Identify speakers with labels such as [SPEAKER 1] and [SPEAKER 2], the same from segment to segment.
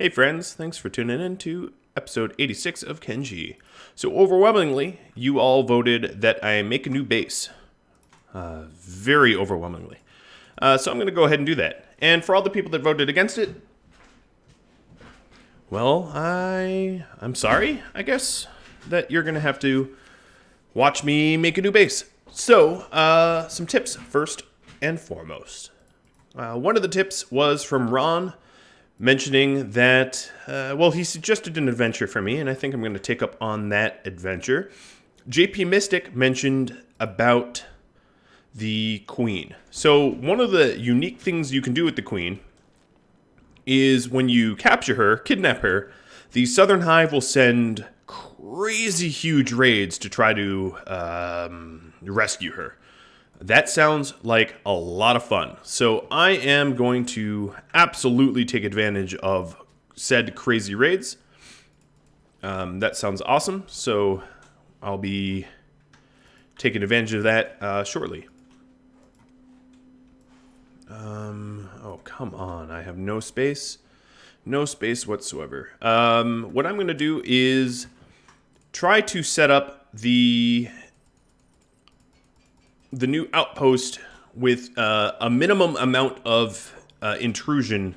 [SPEAKER 1] Hey friends, thanks for tuning in to episode 86 of Kenshi. So overwhelmingly, you all voted that I make a new base. Very overwhelmingly. So I'm going to go ahead and do that. And for all the people that voted against it, well, I'm sorry, I guess, that you're going to have to watch me make a new base. So, some tips first and foremost. One of the tips was from Ron, mentioning that, he suggested an adventure for me, and I think I'm going to take up on that adventure. JP Mystic mentioned about the Queen. So one of the unique things you can do with the Queen is when you capture her, kidnap her, the Southern Hive will send crazy huge raids to try to rescue her. That sounds like a lot of fun. So I am going to absolutely take advantage of said crazy raids. That sounds awesome. So I'll be taking advantage of that shortly. Oh, come on. I have no space. No space whatsoever. What I'm going to do is try to set up the new outpost with a minimum amount of intrusion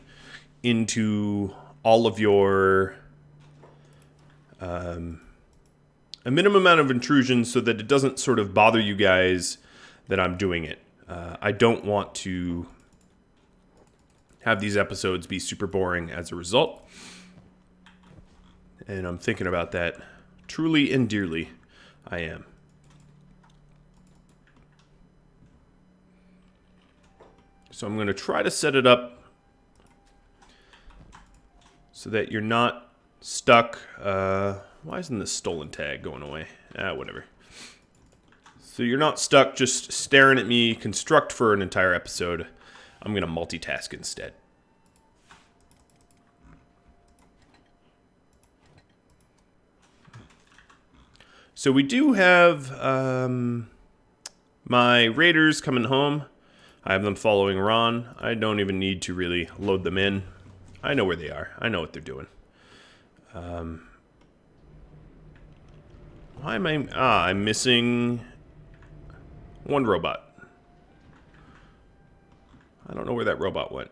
[SPEAKER 1] into all of your... a minimum amount of intrusion so that it doesn't sort of bother you guys that I'm doing it. I don't want to have these episodes be super boring as a result. And I'm thinking about that truly and dearly. I am. So I'm going to try to set it up so that you're not stuck. Why isn't this stolen tag going away? Whatever. So you're not stuck just staring at me construct for an entire episode. I'm going to multitask instead. So we do have my raiders coming home. I have them following Ron. I don't even need to really load them in. I know where they are. I know what they're doing. Why am I... I'm missing one robot. I don't know where that robot went.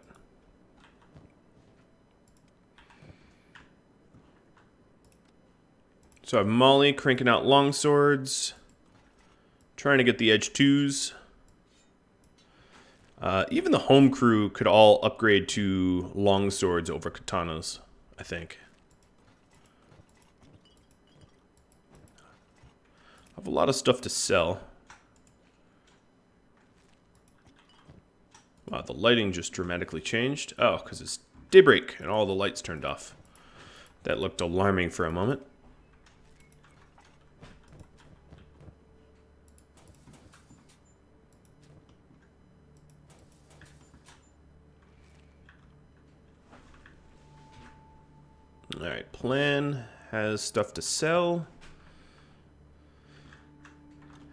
[SPEAKER 1] So I have Molly cranking out long swords. Trying to get the edge 2s. Even the home crew could all upgrade to long swords over katanas, I think. I have a lot of stuff to sell. Wow, the lighting just dramatically changed. Oh, because it's daybreak and all the lights turned off. That looked alarming for a moment. Alright, plan has stuff to sell.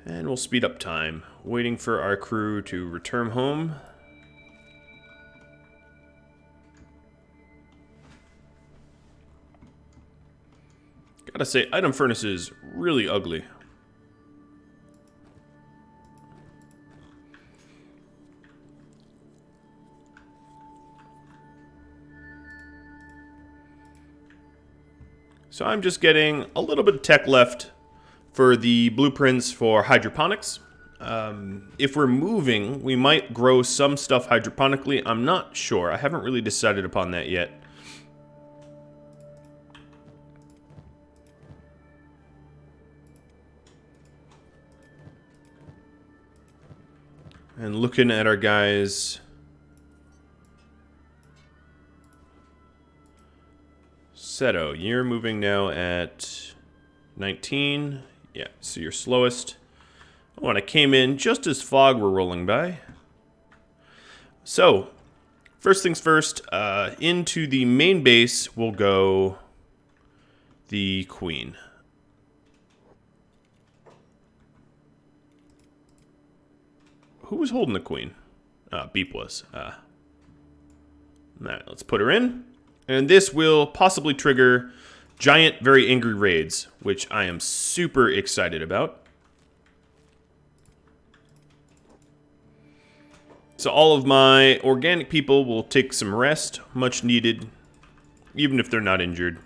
[SPEAKER 1] And we'll speed up time, waiting for our crew to return home. Gotta say, item furnace is really ugly. So I'm just getting a little bit of tech left for the blueprints for hydroponics. If we're moving, we might grow some stuff hydroponically. I'm not sure. I haven't really decided upon that yet. And looking at our guys... Seto, you're moving now at 19. Yeah, so you're slowest. Oh, and I came in just as fog were rolling by. So, first things first, into the main base will go the Queen. Who was holding the Queen? Beep was. Alright, let's put her in. And this will possibly trigger giant, very angry raids, which I am super excited about. So all of my organic people will take some rest, much needed, even if they're not injured.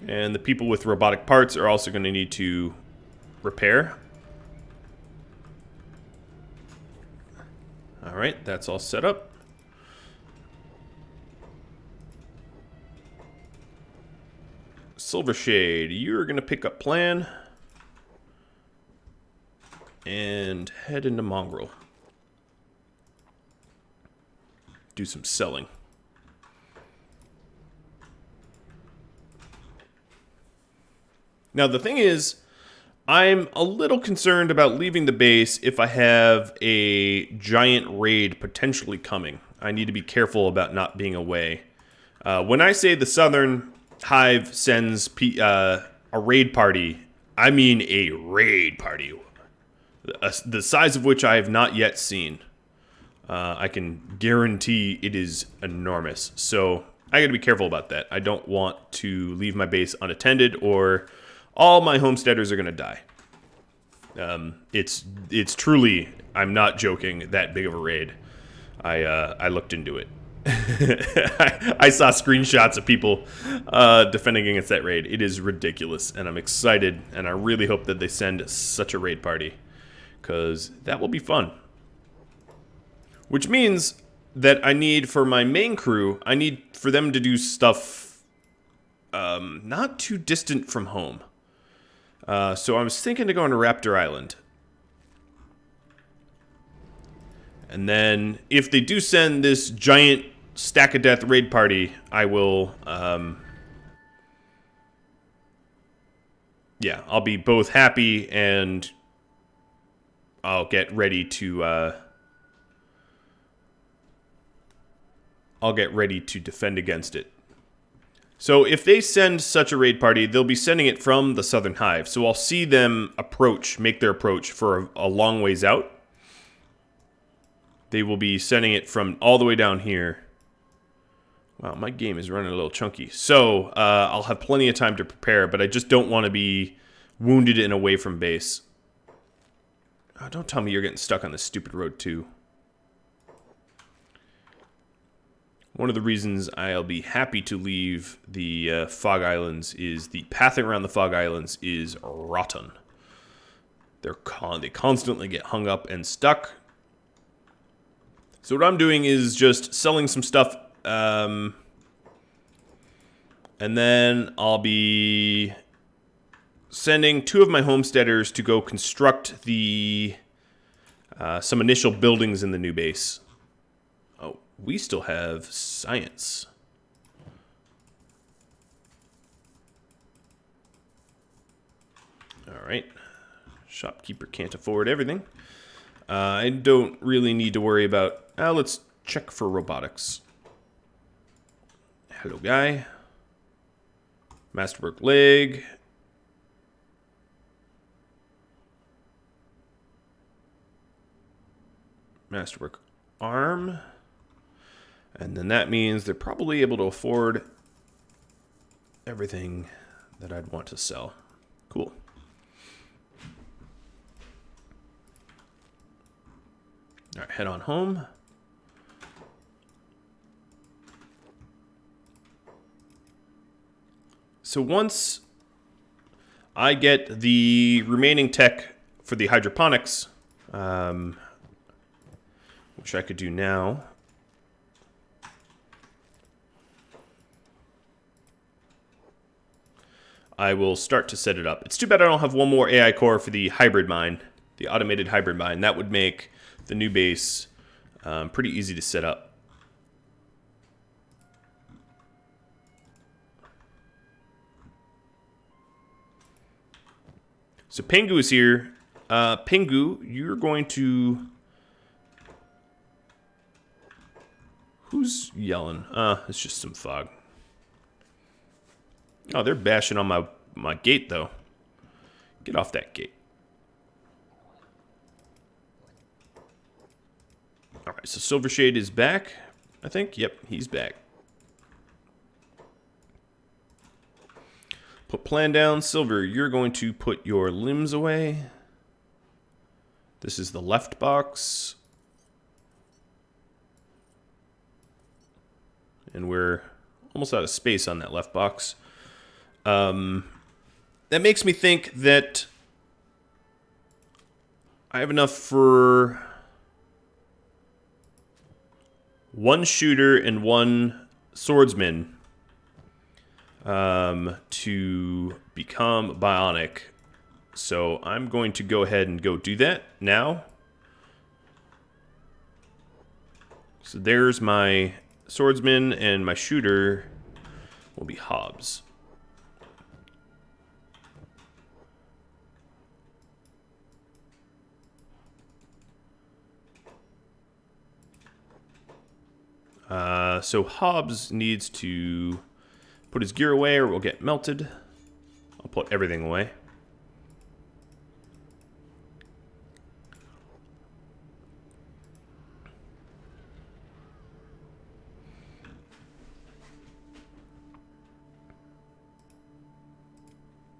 [SPEAKER 1] And the people with robotic parts are also going to need to repair. Alright, that's all set up. Silvershade, you're going to pick up plan and head into Mongrel. Do some selling. Now the thing is, I'm a little concerned about leaving the base if I have a giant raid potentially coming. I need to be careful about not being away. When I say the Southern Hive sends a raid party, I mean a raid party. The size of which I have not yet seen. I can guarantee it is enormous. So I gotta be careful about that. I don't want to leave my base unattended or all my homesteaders are gonna die. It's truly, I'm not joking, that big of a raid. I looked into it. I saw screenshots of people defending against that raid. It is ridiculous, and I'm excited, and I really hope that they send such a raid party, because that will be fun. Which means that I need, for my main crew, I need for them to do stuff not too distant from home. So I was thinking of going to Raptor Island. And then, if they do send this giant stack of death raid party, I will, yeah, I'll be both happy and I'll get ready to, defend against it. So if they send such a raid party, they'll be sending it from the Southern Hive. So I'll see them make their approach for a long ways out. They will be sending it from all the way down here. Wow, my game is running a little chunky. So I'll have plenty of time to prepare, but I just don't want to be wounded and away from base. Oh, don't tell me you're getting stuck on this stupid road too. One of the reasons I'll be happy to leave the Fog Islands is the pathing around the Fog Islands is rotten. They constantly get hung up and stuck. So what I'm doing is just selling some stuff, and then I'll be sending 2 of my homesteaders to go construct the some initial buildings in the new base. Oh, we still have science. All right, shopkeeper can't afford everything. I don't really need to worry about... let's check for robotics. Hello, guy. Masterwork leg. Masterwork arm. And then that means they're probably able to afford everything that I'd want to sell. Cool. All right, head on home. So once I get the remaining tech for the hydroponics, which I could do now, I will start to set it up. It's too bad I don't have one more AI core for the hybrid mine, the automated hybrid mine. That would make the new base pretty easy to set up. So Pingu is here. Pingu, you're going to... Who's yelling? It's just some fog. Oh, they're bashing on my gate, though. Get off that gate. All right, so Silvershade is back. I think. Yep, he's back. Put plan down. Silver, you're going to put your limbs away. This is the left box. And we're almost out of space on that left box. That makes me think that I have enough for one shooter and one swordsman to become bionic. So I'm going to go ahead and go do that now. So there's my swordsman, and my shooter will be Hobbs. So Hobbs needs to put his gear away or we'll get melted. I'll put everything away.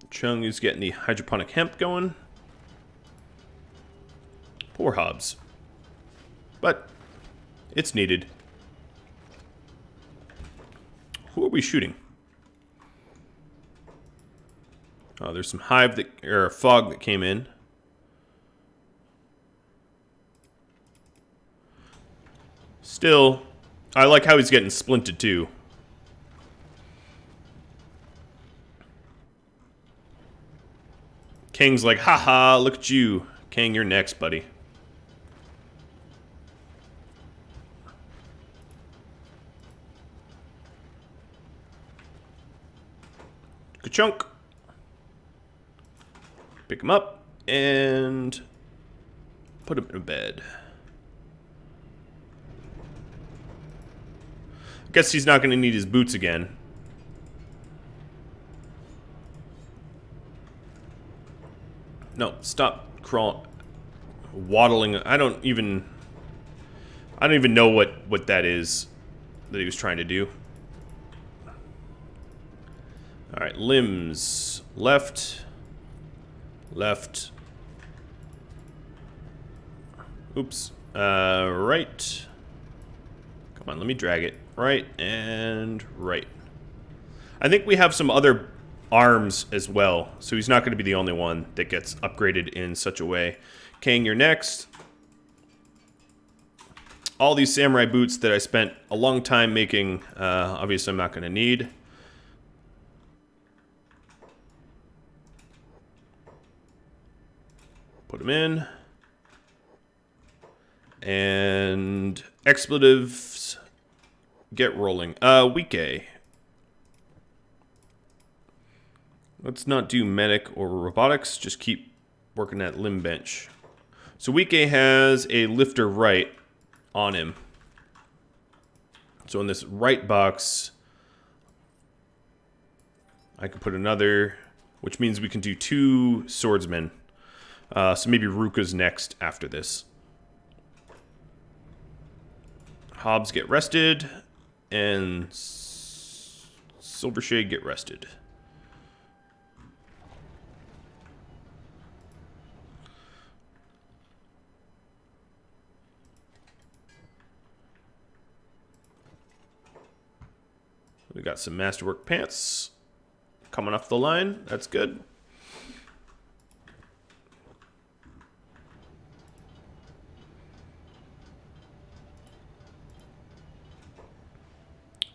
[SPEAKER 1] Chung is getting the hydroponic hemp going. Poor Hobbs. But it's needed. Who are we shooting? Oh, there's some hive that, or fog that came in. Still, I like how he's getting splinted too. Kang's like, haha, look at you. Kang, you're next, buddy. Ka-chunk. Pick him up and put him in a bed. I guess he's not going to need his boots again. No, stop crawling, waddling. I don't even know what that is that he was trying to do. All right, limbs. Left. Left. Oops. Right. Come on, let me drag it. Right and right. I think we have some other arms as well, so he's not going to be the only one that gets upgraded in such a way. Kang, you're next. All these samurai boots that I spent a long time making, obviously I'm not going to need. Put them in. And expletives, get rolling. Weak A. Let's not do medic or robotics, just keep working that limb bench. So weak A has a lifter right on him. So in this right box, I could put another, which means we can do 2 swordsmen. So maybe Ruka's next after this. Hobbs get rested, and Silvershade get rested. We got some Masterwork pants coming off the line. That's good.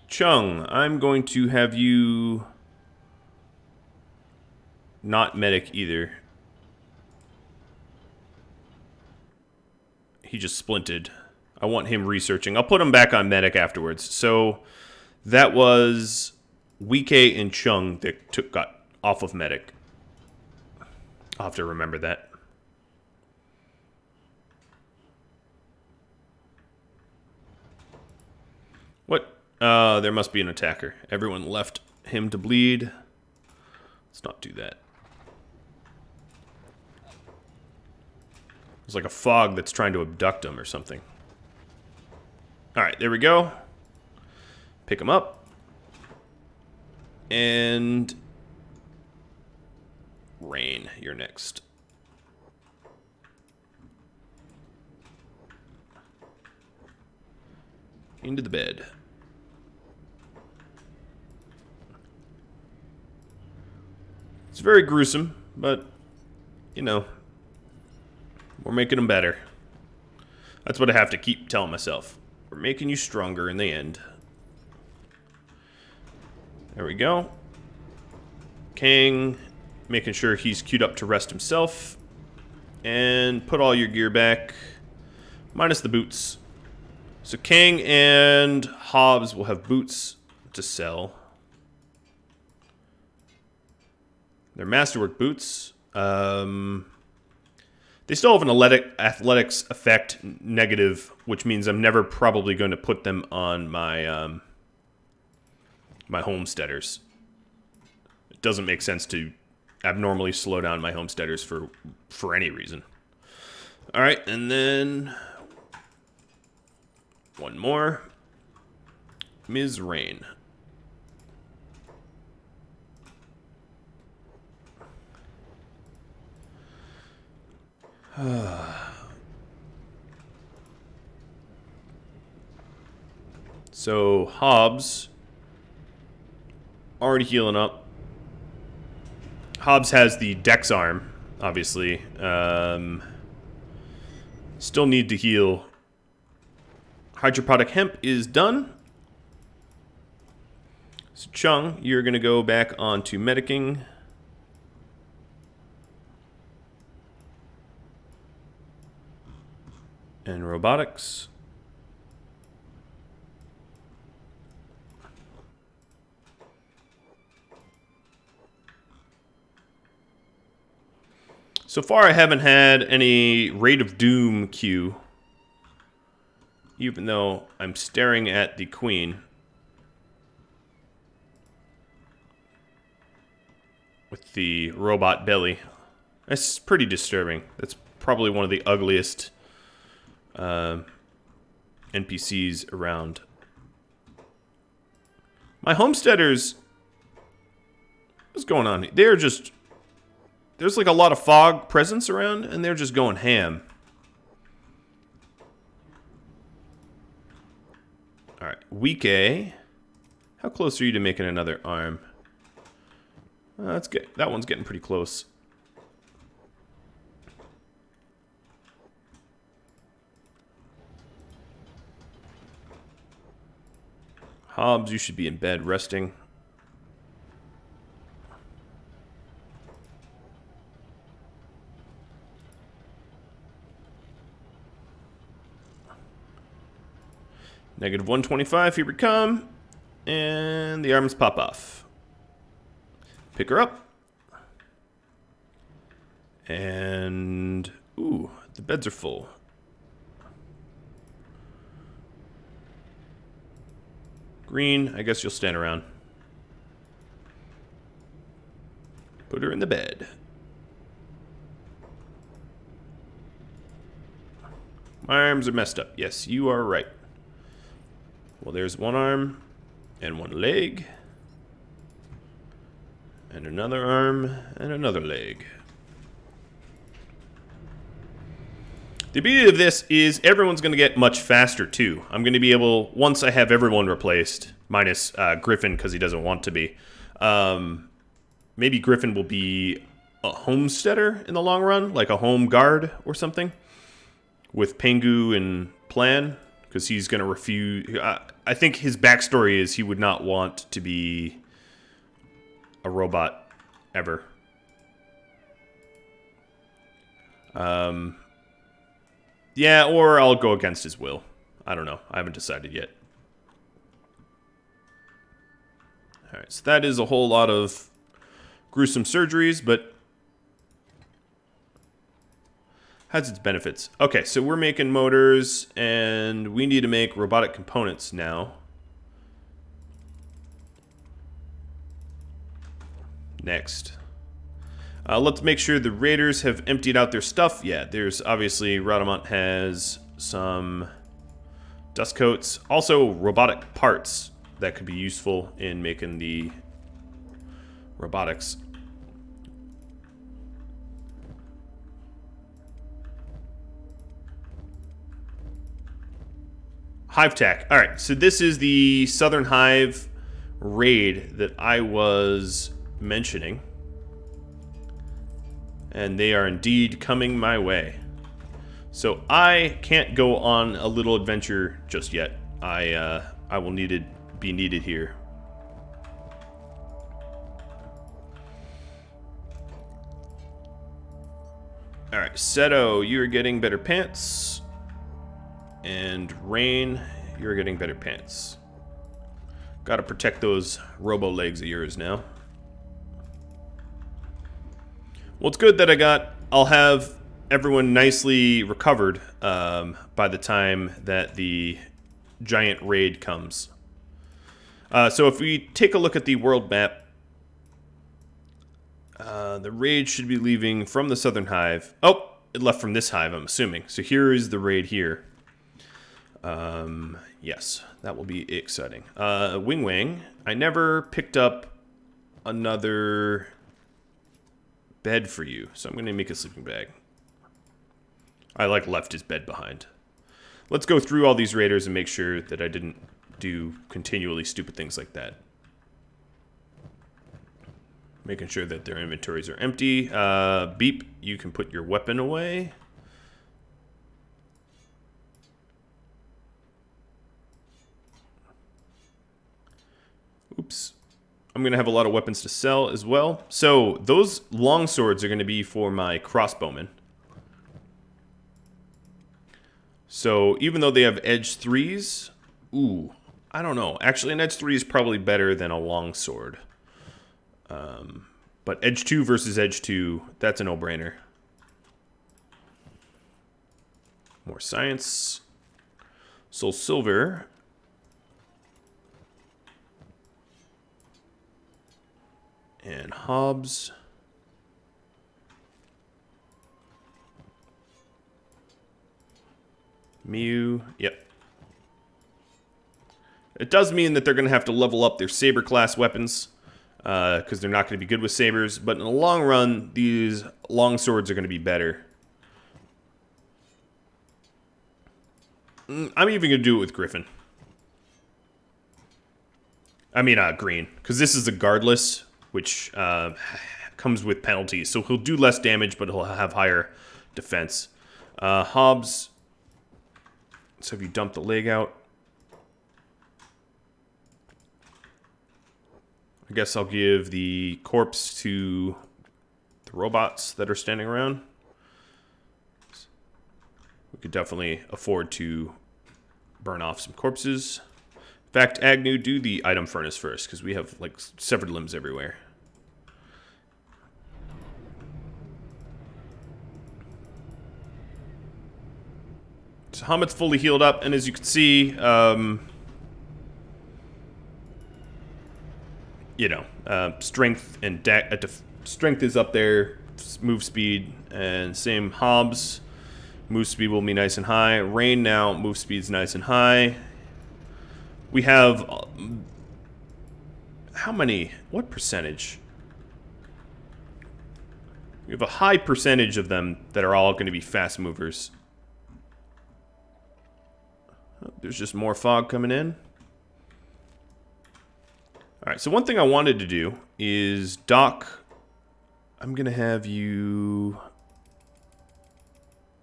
[SPEAKER 1] Chung, I'm going to have you not medic either. He just splinted. I want him researching. I'll put him back on medic afterwards. So that was Weak A and Chung that got off of medic. I'll have to remember that. What? There must be an attacker. Everyone left him to bleed. Let's not do that. It's like a fog that's trying to abduct him or something. Alright, there we go. Pick him up. And Rain, you're next. Into the bed. It's very gruesome, but, you know, we're making them better. That's what I have to keep telling myself. We're making you stronger in the end. There we go. Kang, making sure he's queued up to rest himself. And put all your gear back, minus the boots. So Kang and Hobbs will have boots to sell. They're masterwork boots. They still have an athletics effect negative, which means I'm never probably going to put them on my my homesteaders. It doesn't make sense to abnormally slow down my homesteaders for any reason. All right, and then one more. Ms. Rain. So Hobbs already healing up. Hobbs has the Dex arm, obviously. Still need to heal. Hydroponic hemp is done. So Chung, you're gonna go back onto medicing. And robotics. So far I haven't had any Raid of Doom queue, even though I'm staring at the Queen with the robot belly. That's pretty disturbing. That's probably one of the ugliest NPCs around. My homesteaders, what's going on? They're just, there's like a lot of fog presence around, and they're just going ham. All right, week A. How close are you to making another arm? That's good. That one's getting pretty close. Hobbs, you should be in bed resting. Negative 125, here we come. And the arms pop off. Pick her up. And, ooh, the beds are full. Green, I guess you'll stand around. Put her in the bed. My arms are messed up. Yes, you are right. Well, there's one arm and one leg. And another arm and another leg. The beauty of this is everyone's going to get much faster, too. I'm going to be able, once I have everyone replaced, minus Griffin because he doesn't want to be, maybe Griffin will be a homesteader in the long run, like a home guard or something, with Pengu and Plan, because he's going to refuse. I think his backstory is he would not want to be a robot ever. Yeah, or I'll go against his will. I don't know. I haven't decided yet. Alright, so that is a whole lot of gruesome surgeries, but has its benefits. Okay, so we're making motors, and we need to make robotic components now. Next. Let's make sure the raiders have emptied out their stuff. Yeah, there's obviously, Rhadamant has some dust coats. Also, robotic parts. that could be useful in making the robotics. Hive Tech. All right, so this is the Southern Hive raid that I was mentioning. And they are indeed coming my way. So I can't go on a little adventure just yet. I will be needed here. All right, Seto, you are getting better pants. And Rain, you're getting better pants. Gotta protect those robo legs of yours now. Well, it's good that I'll have everyone nicely recovered by the time that the giant raid comes. So if we take a look at the world map, the raid should be leaving from the Southern Hive. Oh, it left from this hive, I'm assuming. So here is the raid here. Yes, that will be exciting. Wing Wang, I never picked up another bed for you, so I'm going to make a sleeping bag. I left his bed behind. Let's go through all these raiders and make sure that I didn't do continually stupid things like that. Making sure that their inventories are empty. Beep, you can put your weapon away. Oops. I'm going to have a lot of weapons to sell as well. So those long swords are going to be for my crossbowmen. So even though they have edge 3s, ooh, I don't know. Actually, an edge 3 is probably better than a long sword. But edge 2 versus edge 2, that's a no-brainer. More science. Soul silver. And Hobbs. Mew. Yep. It does mean that they're going to have to level up their saber class weapons. Because they're not going to be good with sabers. But in the long run, these long swords are going to be better. I'm even going to do it with Griffin. I mean, green. Because this is a guardless, which comes with penalties. So he'll do less damage, but he'll have higher defense. Hobbs. So if you dump the leg out. I guess I'll give the corpse to the robots that are standing around. We could definitely afford to burn off some corpses. In fact, Agnew, do the item furnace first, because we have, like, severed limbs everywhere. So Hamet's fully healed up, and as you can see, you know, strength and strength is up there, move speed, and same Hobbs. Move speed will be nice and high. Rain now, move speed's nice and high. We have how many? What percentage? We have a high percentage of them that are all going to be fast movers. Oh, there's just more fog coming in. Alright, so one thing I wanted to do is, Doc, I'm going to have you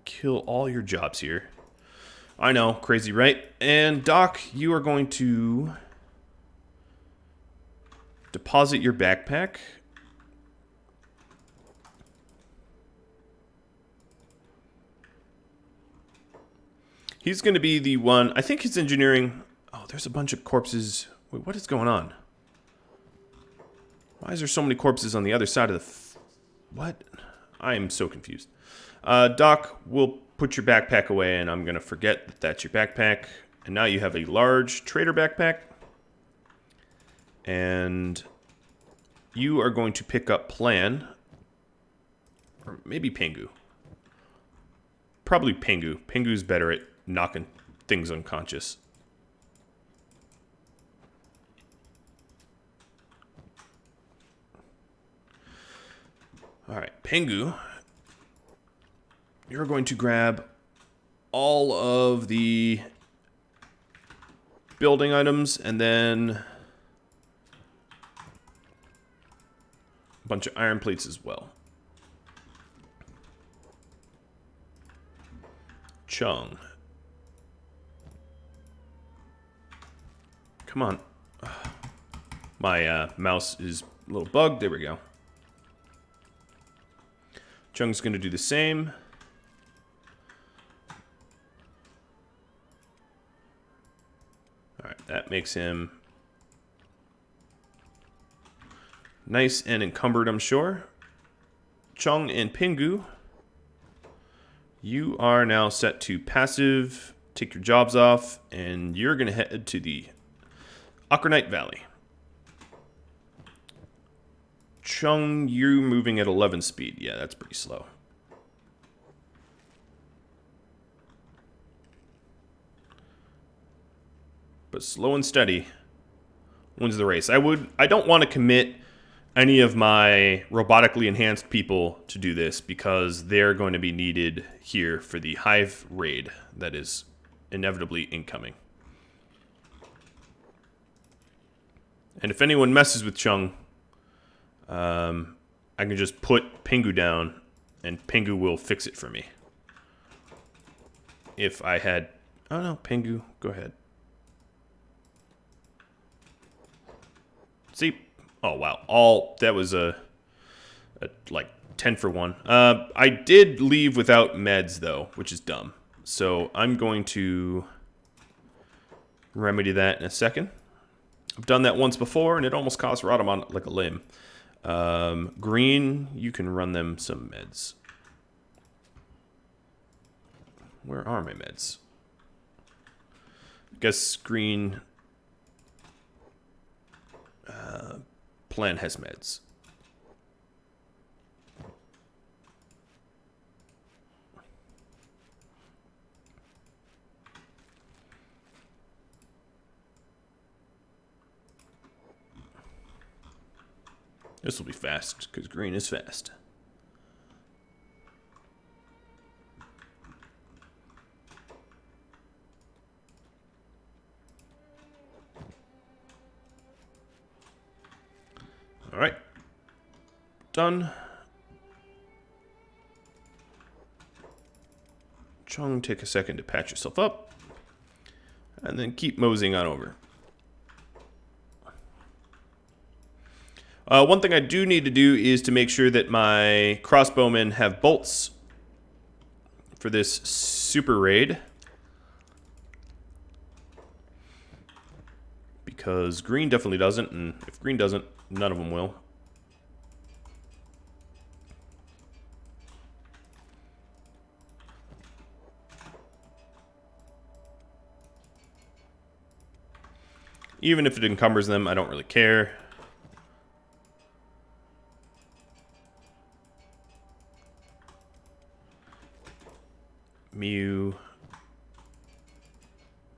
[SPEAKER 1] kill all your jobs here. I know, crazy, right? And Doc, you are going to deposit your backpack. He's going to be the one, I think he's engineering. Oh, there's a bunch of corpses. Wait, what is going on? Why is there so many corpses on the other side of the... What? I am so confused. Doc, we'll put your backpack away, and I'm going to forget that that's your backpack. And now you have a large trader backpack. And you are going to pick up Plan. Or maybe Pengu. Probably Pengu. Pengu's better at knocking things unconscious. Alright, Pengu. You're going to grab all of the building items and then a bunch of iron plates as well. Chung. Come on. My mouse is a little bugged. There we go. Chung's going to do the same. Alright, that makes him nice and encumbered, I'm sure. Chung and Pingu, you are now set to passive. Take your jobs off, and you're going to head to the Akronite Valley. Chung, you're moving at 11 speed. Yeah, that's pretty slow. But slow and steady wins the race. I don't want to commit any of my robotically enhanced people to do this because they're going to be needed here for the hive raid that is inevitably incoming. And if anyone messes with Chung, I can just put Pingu down and Pingu will fix it for me. If I had... Oh no, Pingu, go ahead. See? Oh wow, that was a like 10 for 1. I did leave without meds though, which is dumb. So I'm going to remedy that in a second. I've done that once before, and it almost cost Rhadamant like a limb. Green, you can run them some meds. Where are my meds? I guess green plan has meds. This will be fast, because green is fast. Alright. Done. Chung, take a second to patch yourself up. And then keep moseying on over. One thing I do need to do is to make sure that my crossbowmen have bolts for this super raid. Because green definitely doesn't, and if green doesn't, none of them will. Even if it encumbers them, I don't really care. Mew.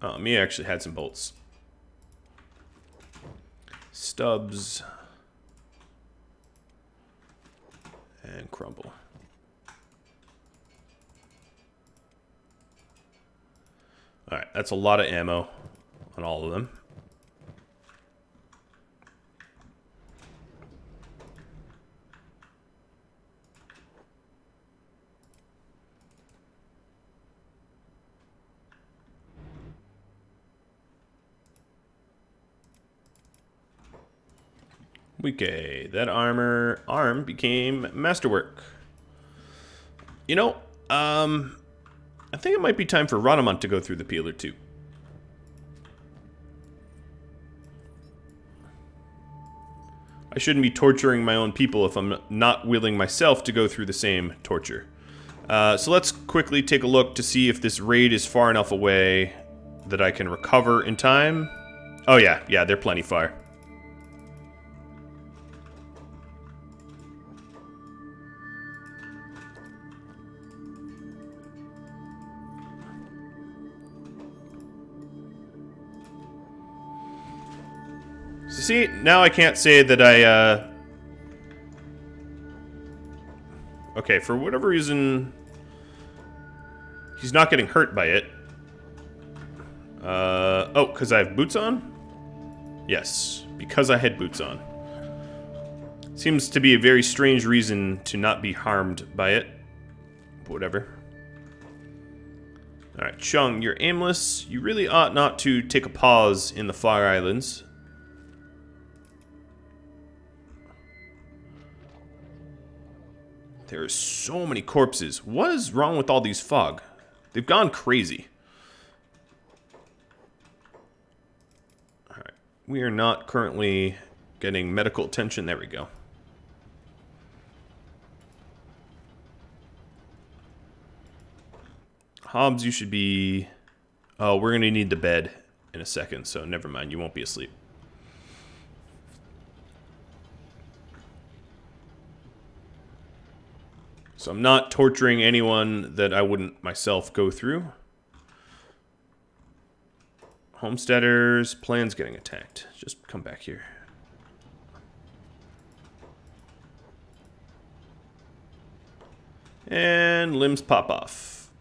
[SPEAKER 1] Oh, Mew actually had some bolts. Stubbs. And Crumble. Alright, that's a lot of ammo on all of them. Okay, that arm became masterwork. You know, I think it might be time for Rhadamant to go through the peeler too. I shouldn't be torturing my own people if I'm not willing myself to go through the same torture. So let's quickly take a look to see if this raid is far enough away that I can recover in time. Oh yeah, they're plenty far. So see, now I can't say that I Okay, for whatever reason, he's not getting hurt by it. Oh, because I have boots on? Yes, because I had boots on. Seems to be a very strange reason to not be harmed by it. Whatever. Alright, Chung, you're aimless. You really ought not to take a pause in the Fog Islands. There are so many corpses. What is wrong with all these fog? They've gone crazy. Alright, we are not currently getting medical attention. There we go. Hobbs, you should be... Oh, we're going to need the bed in a second, so never mind. You won't be asleep. So I'm not torturing anyone that I wouldn't myself go through. Homesteaders, plan's getting attacked. Just come back here. And limbs pop off.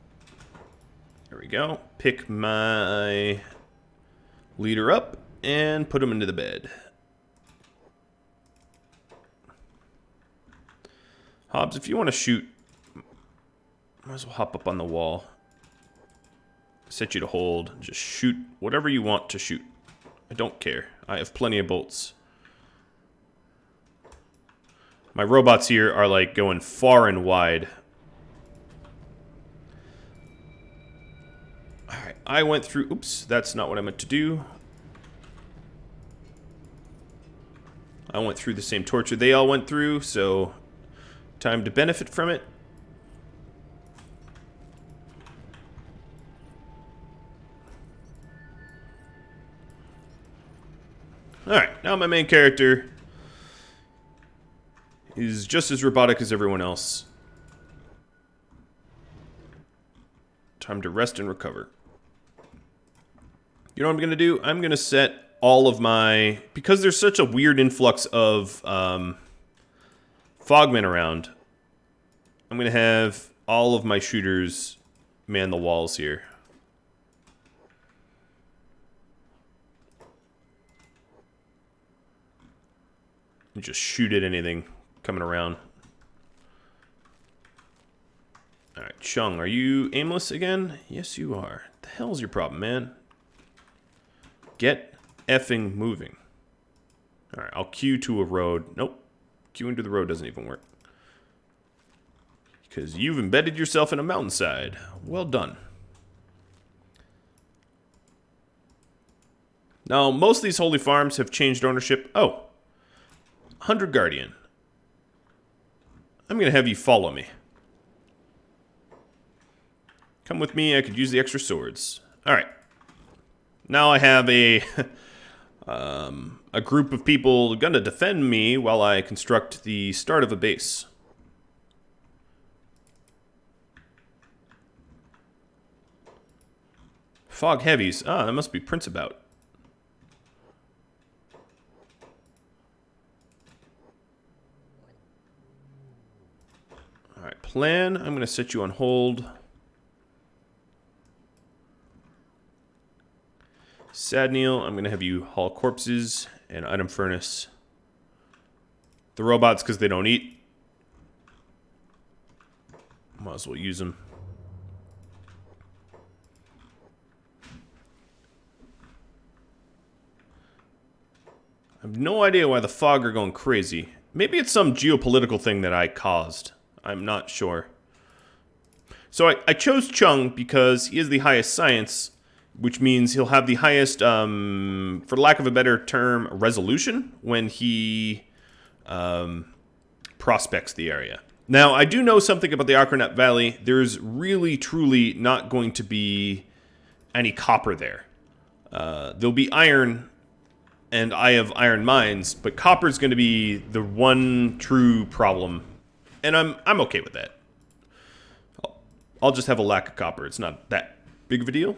[SPEAKER 1] There we go. Pick my leader up and put him into the bed. Hobbs, if you want to shoot, might as well hop up on the wall. Set you to hold. Just shoot whatever you want to shoot. I don't care. I have plenty of bolts. My robots here are like going far and wide. Alright, I went through... Oops, that's not what I meant to do. I went through the same torture they all went through, so... Time to benefit from it. Alright, now my main character is just as robotic as everyone else. Time to rest and recover. You know what I'm going to do? I'm going to set all of my... Because there's such a weird influx of Fogmen around, I'm going to have all of my shooters man the walls here. And just shoot at anything coming around. Alright, Chung, are you aimless again? Yes, you are. The hell's your problem, man? Get effing moving. Alright, I'll queue to a road. Nope. Queuing to the road doesn't even work. Because you've embedded yourself in a mountainside. Well done. Now, most of these holy farms have changed ownership. Oh. 100 Guardian. I'm going to have you follow me. Come with me, I could use the extra swords. Alright. Now I have a a group of people going to defend me while I construct the start of a base. Fog heavies. Ah, that must be Prince about. Alright, plan. I'm going to set you on hold. Sadneil, I'm going to have you haul corpses and item furnace. The robots, because they don't eat. Might as well use them. I have no idea why the fog are going crazy. Maybe it's some geopolitical thing that I caused. I'm not sure. So I chose Chung because he is the highest science, which means he'll have the highest, for lack of a better term, resolution when he prospects the area. Now, I do know something about the Akronat Valley. There's really, truly not going to be any copper there. There'll be iron, and I have iron mines, but copper is going to be the one true problem, and I'm okay with that. I'll just have a lack of copper. It's not that big of a deal.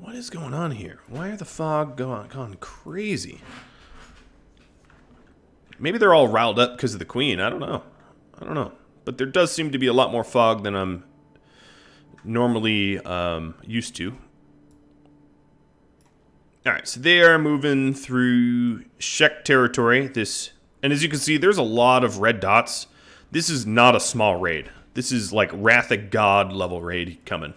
[SPEAKER 1] What is going on here? Why are the fog gone crazy? Maybe they're all riled up because of the queen. I don't know. But there does seem to be a lot more fog than I'm normally used to. Alright, so they are moving through Shek territory. And as you can see, there's a lot of red dots. This is not a small raid. This is like Wrath of God level raid coming.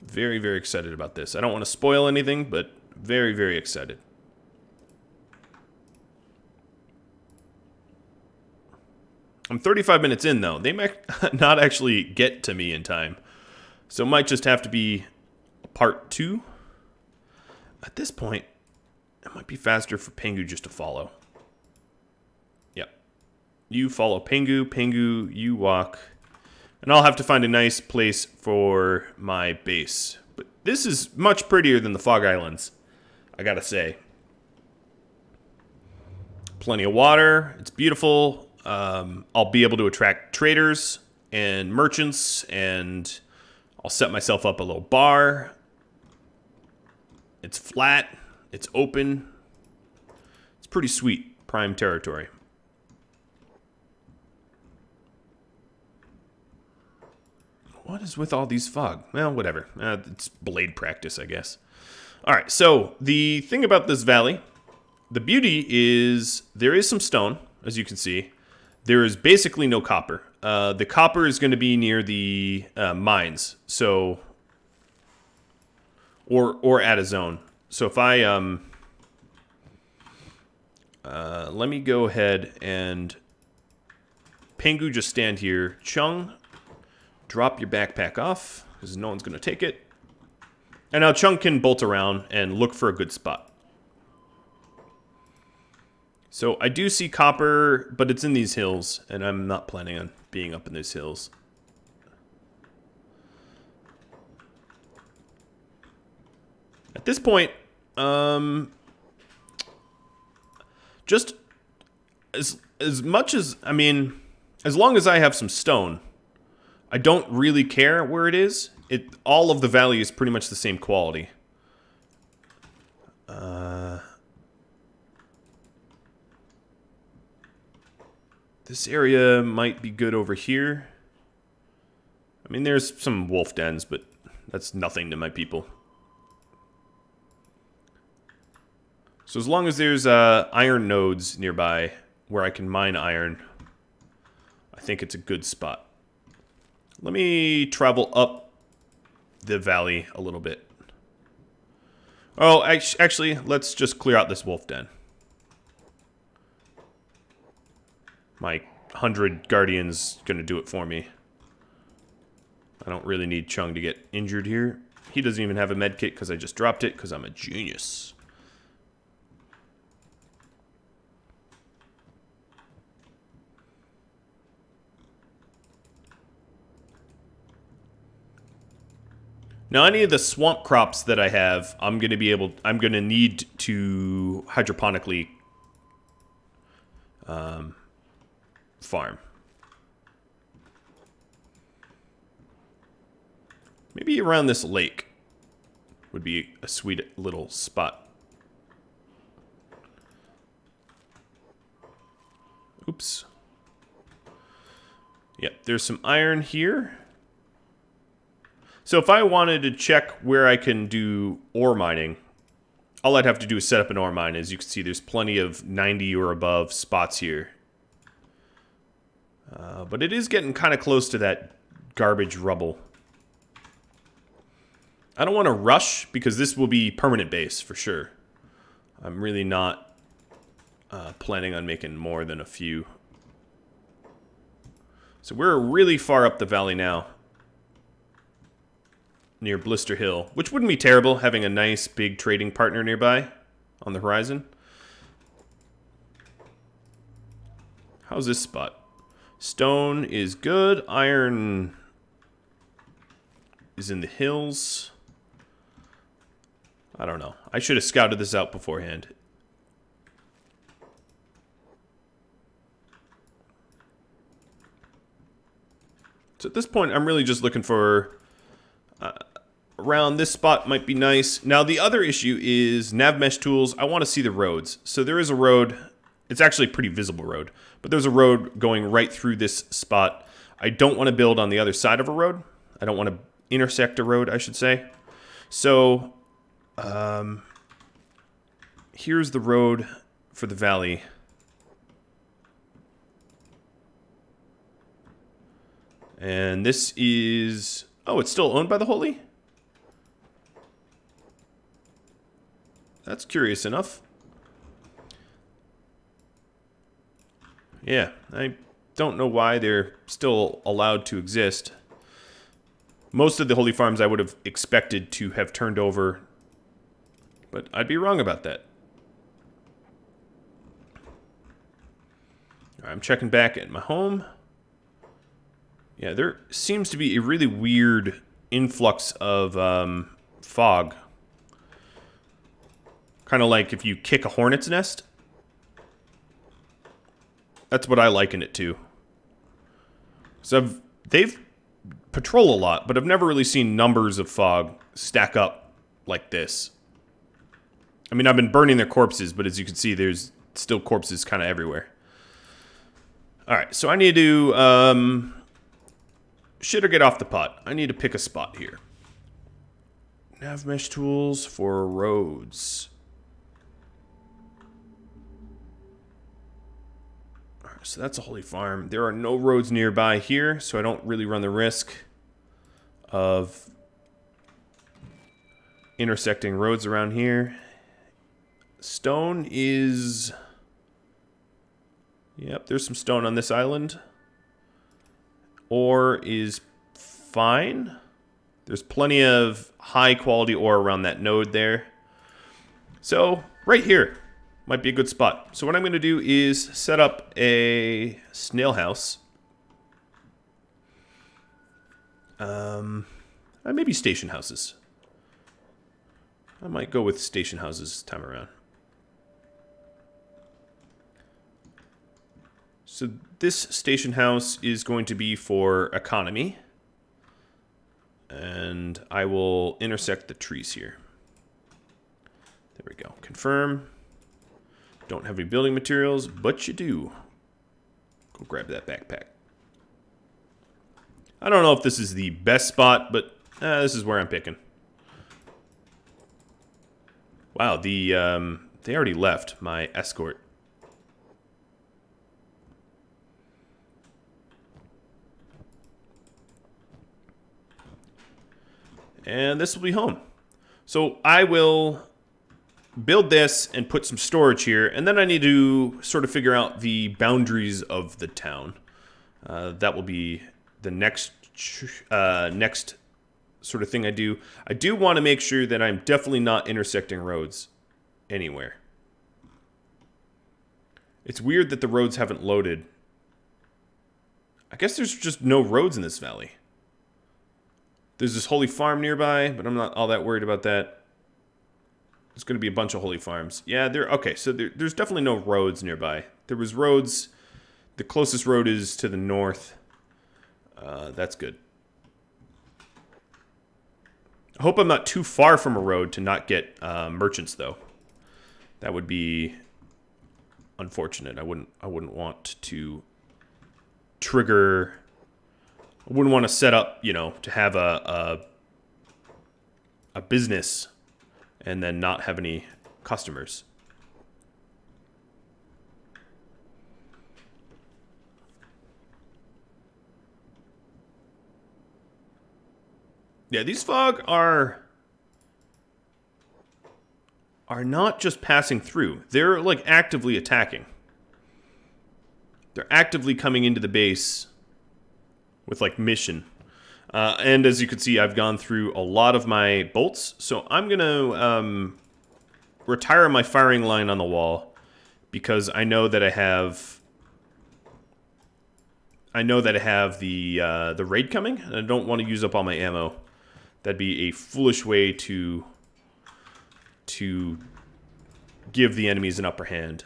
[SPEAKER 1] Very, very excited about this. I don't want to spoil anything, but very, very excited. I'm 35 minutes in, though. They might not actually get to me in time. So it might just have to be part 2. At this point, it might be faster for Pengu just to follow. Yep. You follow Pengu. Pengu, you walk. And I'll have to find a nice place for my base. But this is much prettier than the Fog Islands, I gotta say. Plenty of water. It's beautiful. I'll be able to attract traders and merchants, and I'll set myself up a little bar. It's flat. It's open. It's pretty sweet. Prime territory. What is with all these fog? Well, whatever. It's blade practice, I guess. Alright, so the thing about this valley, the beauty is there is some stone, as you can see. There is basically no copper. The copper is going to be near the mines, so or at a zone. So if I let me go ahead and Pengu, just stand here. Chung, drop your backpack off because no one's going to take it. And now Chung can bolt around and look for a good spot. So I do see copper, but it's in these hills, and I'm not planning on being up in these hills. At this point, just as much as, I mean, as long as I have some stone, I don't really care where it is. All of the valley is pretty much the same quality. This area might be good over here. I mean, there's some wolf dens, but that's nothing to my people. So as long as there's iron nodes nearby where I can mine iron, I think it's a good spot. Let me travel up the valley a little bit. Oh, actually, let's just clear out this wolf den. My 100 guardians gonna do it for me. I don't really need Chung to get injured here. He doesn't even have a med kit because I just dropped it because I'm a genius. Now, any of the swamp crops that I have, I'm gonna need to hydroponically farm. Maybe around this lake would be a sweet little spot. Oops. Yep, there's some iron here. So if I wanted to check where I can do ore mining, all I'd have to do is set up an ore mine. As you can see, there's plenty of 90 or above spots here. But it is getting kind of close to that garbage rubble. I don't want to rush because this will be permanent base for sure. I'm really not planning on making more than a few. So we're really far up the valley now. Near Blister Hill, which wouldn't be terrible, having a nice big trading partner nearby on the horizon. How's this spot? Stone is good. Iron is in the hills. I don't know. I should have scouted this out beforehand. So at this point, I'm really just looking for around this spot might be nice. Now, the other issue is nav mesh tools. I want to see the roads. So there is a road. It's actually a pretty visible road, but there's a road going right through this spot. I don't want to build on the other side of a road. I don't want to intersect a road, I should say. So here's the road for the valley. And this is... Oh, it's still owned by the Holy? That's curious enough. Yeah, I don't know why they're still allowed to exist. Most of the Holy Farms I would have expected to have turned over, but I'd be wrong about that. All right, I'm checking back at my home. Yeah, there seems to be a really weird influx of fog. Kind of like if you kick a hornet's nest. That's what I liken it to. So they've patrol a lot, but I've never really seen numbers of fog stack up like this. I mean, I've been burning their corpses, but as you can see, there's still corpses kind of everywhere. All right, so I need to... shit or get off the pot. I need to pick a spot here. Nav mesh tools for roads. Alright, so that's a Holy Farm. There are no roads nearby here, so I don't really run the risk of intersecting roads around here. Stone is... Yep, there's some stone on this island. Ore is fine. There's plenty of high quality ore around that node there. So right here might be a good spot. So what I'm going to do is set up a snail house. Maybe station houses. I might go with station houses this time around. So this station house is going to be for economy. And I will intersect the trees here. There we go. Confirm. Don't have any building materials, but you do. Go grab that backpack. I don't know if this is the best spot, but this is where I'm picking. Wow, they already left, my escort. And this will be home. So I will build this and put some storage here, and then I need to sort of figure out the boundaries of the town. That will be the next sort of thing I do. I do want to make sure that I'm definitely not intersecting roads anywhere. It's weird that the roads haven't loaded. I guess there's just no roads in this valley. There's this Holy Farm nearby, but I'm not all that worried about that. There's going to be a bunch of Holy Farms. Yeah, okay, so there's definitely no roads nearby. There was roads. The closest road is to the north. That's good. I hope I'm not too far from a road to not get merchants, though. That would be unfortunate. I wouldn't want to trigger... I wouldn't want to set up, you know, to have a business and then not have any customers. Yeah, these fog are not just passing through. They're like actively attacking. They're actively coming into the base with like mission. And as you can see, I've gone through a lot of my bolts. So I'm going to retire my firing line on the wall because I know that I have the raid coming, and I don't want to use up all my ammo. That'd be a foolish way to give the enemies an upper hand.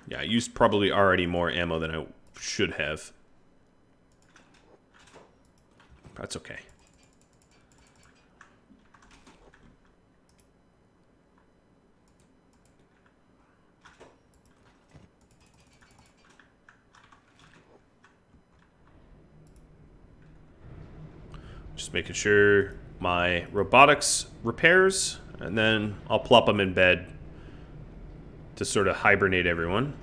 [SPEAKER 1] Yeah, I used probably already more ammo than I should have. That's okay. Just making sure my robotics repairs, and then I'll plop them in bed to sort of hibernate everyone.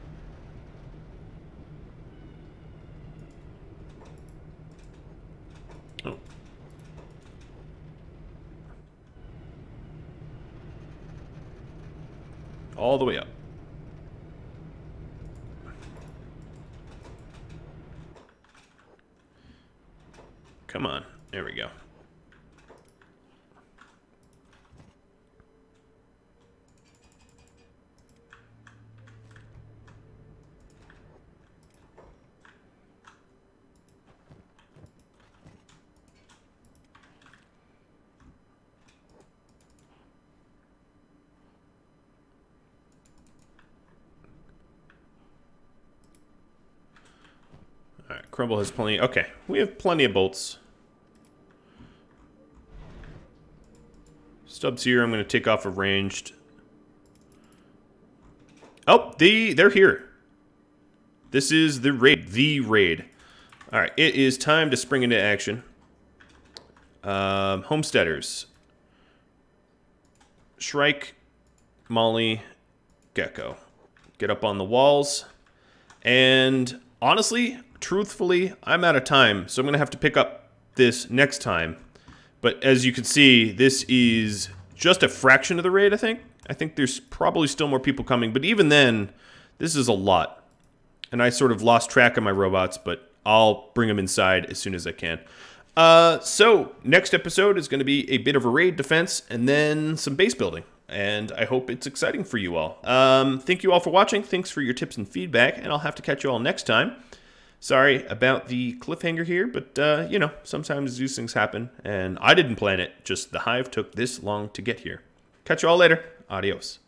[SPEAKER 1] Oh. All the way up. Come on. There we go. All right, Crumble has plenty. Okay, we have plenty of bolts. Stubs here. I'm going to take off a ranged. Oh, they're here. This is the raid. The raid. All right, it is time to spring into action. Homesteaders. Shrike, Molly, Gecko. Get up on the walls. And honestly, truthfully, I'm out of time, so I'm going to have to pick up this next time. But as you can see, this is just a fraction of the raid, I think. I think there's probably still more people coming, but even then, this is a lot. And I sort of lost track of my robots, but I'll bring them inside as soon as I can. So, next episode is going to be a bit of a raid defense, and then some base building. And I hope it's exciting for you all. Thank you all for watching. Thanks for your tips and feedback, and I'll have to catch you all next time. Sorry about the cliffhanger here, but, you know, sometimes these things happen, and I didn't plan it. Just the hive took this long to get here. Catch you all later. Adios.